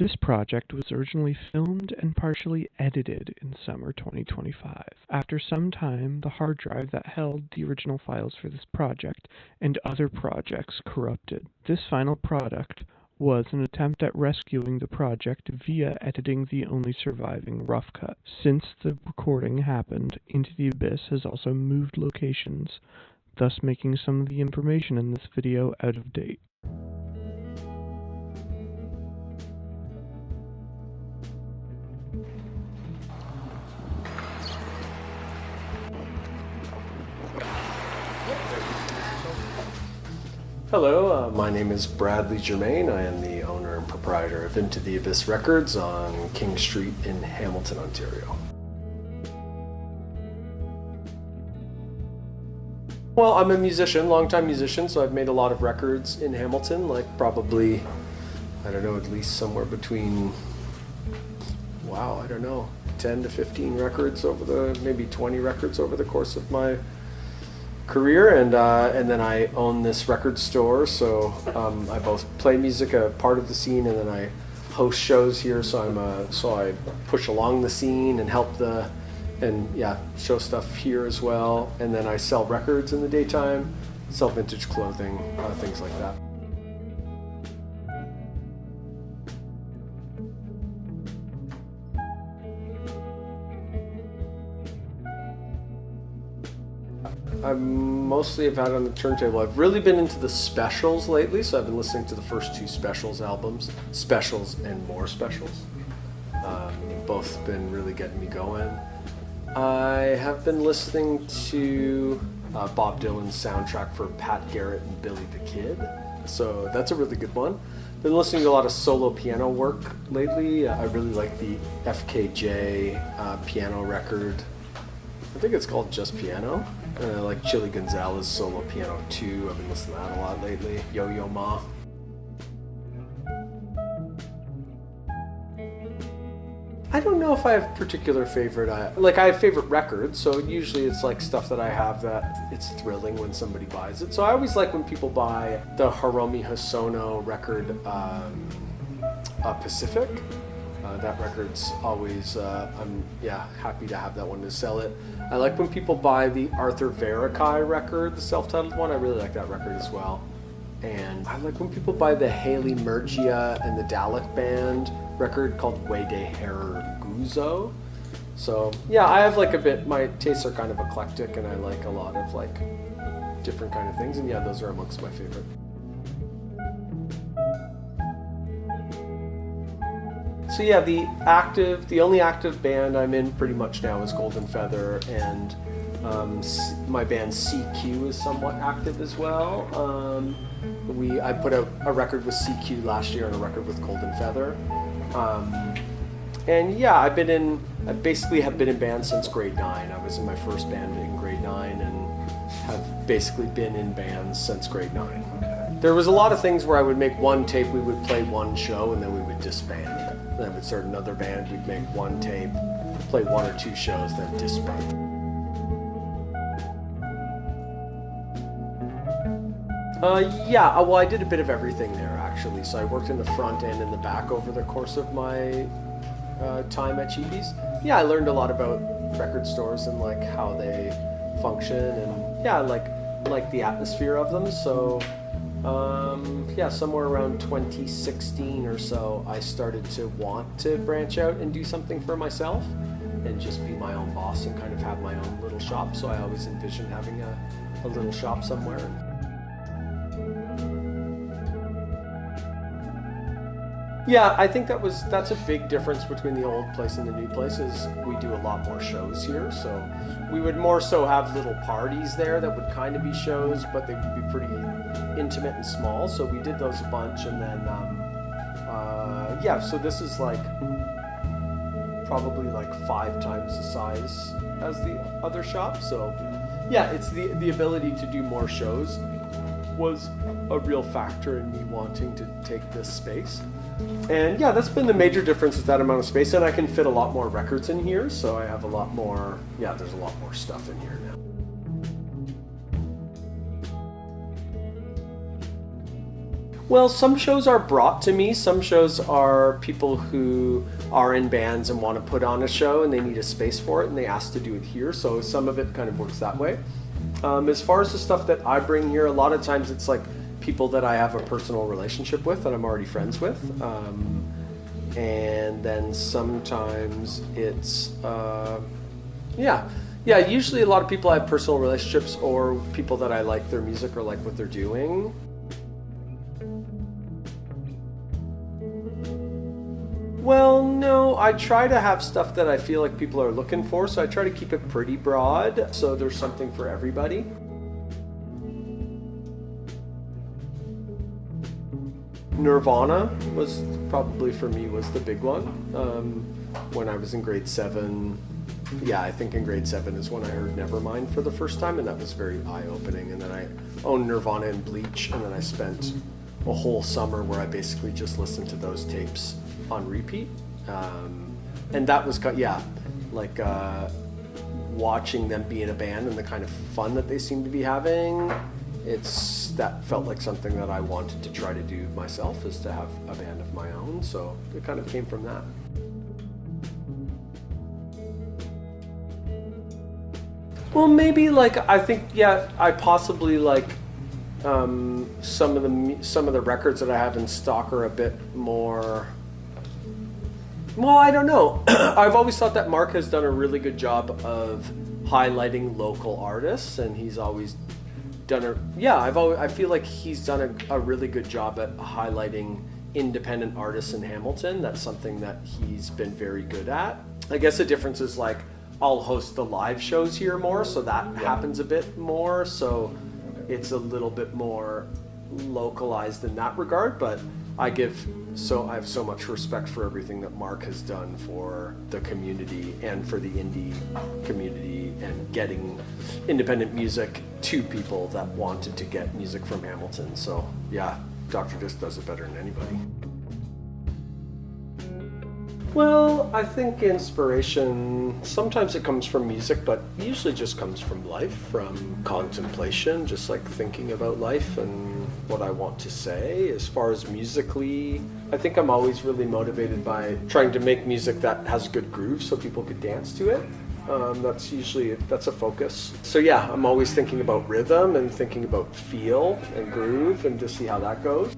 This project was originally filmed and partially edited in summer 2025. After some time, the hard drive that held the original files for this project and other projects corrupted. This final product was an attempt at rescuing the project via editing the only surviving rough cut. Since the recording happened, Into the Abyss has also moved locations, thus making some of the information in this video out of date. Hello, my name is Bradley Germain. I am the owner and proprietor of Into the Abyss Records on King Street in Hamilton, Ontario. Well, I'm a musician, longtime musician, so I've made a lot of records in Hamilton, like probably, I don't know, at least somewhere between, 10 to 15 records maybe 20 records over the course of my career, and then I own this record store, so I both play music, a part of the scene, and then I host shows here. So I push along the scene and help show stuff here as well. And then I sell records in the daytime, sell vintage clothing, things like that. I mostly have had on the turntable. I've really been into the specials lately, so I've been listening to the first two specials albums, Specials and More Specials. Both been really getting me going. I have been listening to Bob Dylan's soundtrack for Pat Garrett and Billy the Kid, so that's a really good one. Been listening to a lot of solo piano work lately. I really like the FKJ piano record. I think it's called Just Piano. Like Chili Gonzales solo piano 2. I've been listening to that a lot lately. Yo-Yo Ma. I don't know if I have particular favorite. I have favorite records, so usually it's like stuff that I have that it's thrilling when somebody buys it. So I always like when people buy the Haruomi Hosono record, Pacific. That record's always, I'm happy to have that one to sell it. I like when people buy the Verocai record, the self-titled one. I really like that record as well. And I like when people buy the Hailu Mergia and the Dahlek band record called Wede, Harer, Guzo. So yeah, I have like a bit, my tastes are kind of eclectic and I like a lot of like different kind of things. And yeah, those are amongst my favorite. So yeah, the only active band I'm in pretty much now is Golden Feather, and my band CQ is somewhat active as well. I put out a record with CQ last year and a record with Golden Feather. And yeah, I basically have been in bands since grade 9. I was in my first band in grade 9 and have basically been in bands since grade 9. There was a lot of things where I would make one tape, we would play one show, and then we would disband. Then I would start another band, we'd make one tape, play one or two shows, then disband. Well, I did a bit of everything there actually. So I worked in the front and in the back over the course of my time at Chibi's. Yeah, I learned a lot about record stores and like how they function, and yeah, I like the atmosphere of them. So somewhere around 2016 or so, I started to want to branch out and do something for myself and just be my own boss and kind of have my own little shop. So I always envisioned having a little shop somewhere. Yeah, I think that's a big difference between the old place and the new place is we do a lot more shows here. So we would more so have little parties there that would kind of be shows, but they would be pretty intimate and small. So we did those a bunch, and then so this is like probably like 5 times the size as the other shop. So yeah, it's the ability to do more shows was a real factor in me wanting to take this space. And yeah, that's been the major difference with that amount of space, and I can fit a lot more records in here, so I have a lot more, there's a lot more stuff in here now. Well, some shows are brought to me. Some shows are people who are in bands and want to put on a show and they need a space for it and they ask to do it here. So some of it kind of works that way. As far as the stuff that I bring here, a lot of times it's like people that I have a personal relationship with that I'm already friends with. And then sometimes it's, usually a lot of people I have personal relationships or people that I like their music or like what they're doing. Well, no, I try to have stuff that I feel like people are looking for, so I try to keep it pretty broad, so there's something for everybody. Nirvana was probably, for me, was the big one. When I was in grade 7, I think in grade 7 is when I heard Nevermind for the first time, and that was very eye-opening. And then I owned Nirvana and Bleach, and then I spent a whole summer where I basically just listened to those tapes on repeat. And that was, watching them be in a band and the kind of fun that they seem to be having. That felt like something that I wanted to try to do myself, is to have a band of my own. So it kind of came from that. Well, maybe I possibly some of the records that I have in stock are a bit more. Well, I don't know. I've always thought that Mark has done a really good job of highlighting local artists, and he's always done I feel like he's done a really good job at highlighting independent artists in Hamilton. That's something that he's been very good at. I guess the difference is I'll host the live shows here more, so that happens a bit more. So it's a little bit more localized in that regard, but I have so much respect for everything that Mark has done for the community and for the indie community and getting independent music to people that wanted to get music from Hamilton. So yeah, Dr. Disc does it better than anybody. Well, I think inspiration, sometimes it comes from music, but usually just comes from life, from contemplation, just thinking about life and what I want to say. As far as musically, I think I'm always really motivated by trying to make music that has good groove so people could dance to it. That's a focus. So yeah, I'm always thinking about rhythm and thinking about feel and groove and to see how that goes.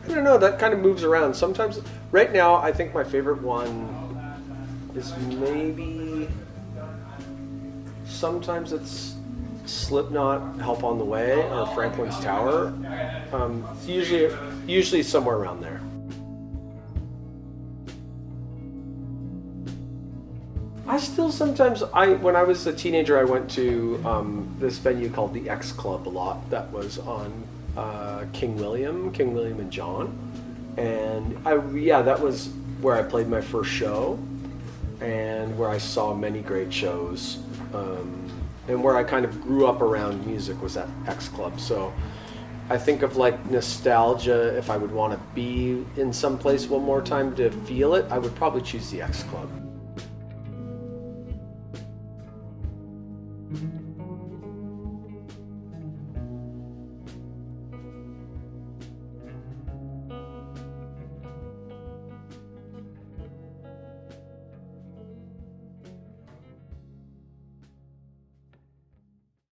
I don't know, that kind of moves around. Sometimes, right now, I think my favorite one is maybe, sometimes it's Slipknot, Help on the Way, or Franklin's Tower. It's usually somewhere around there. I still sometimes, when I was a teenager, I went to this venue called the X Club a lot. That was on King William and John, and that was where I played my first show, and where I saw many great shows, and where I kind of grew up around music was at X Club. So I think of nostalgia. If I would want to be in some place one more time to feel it, I would probably choose the X Club.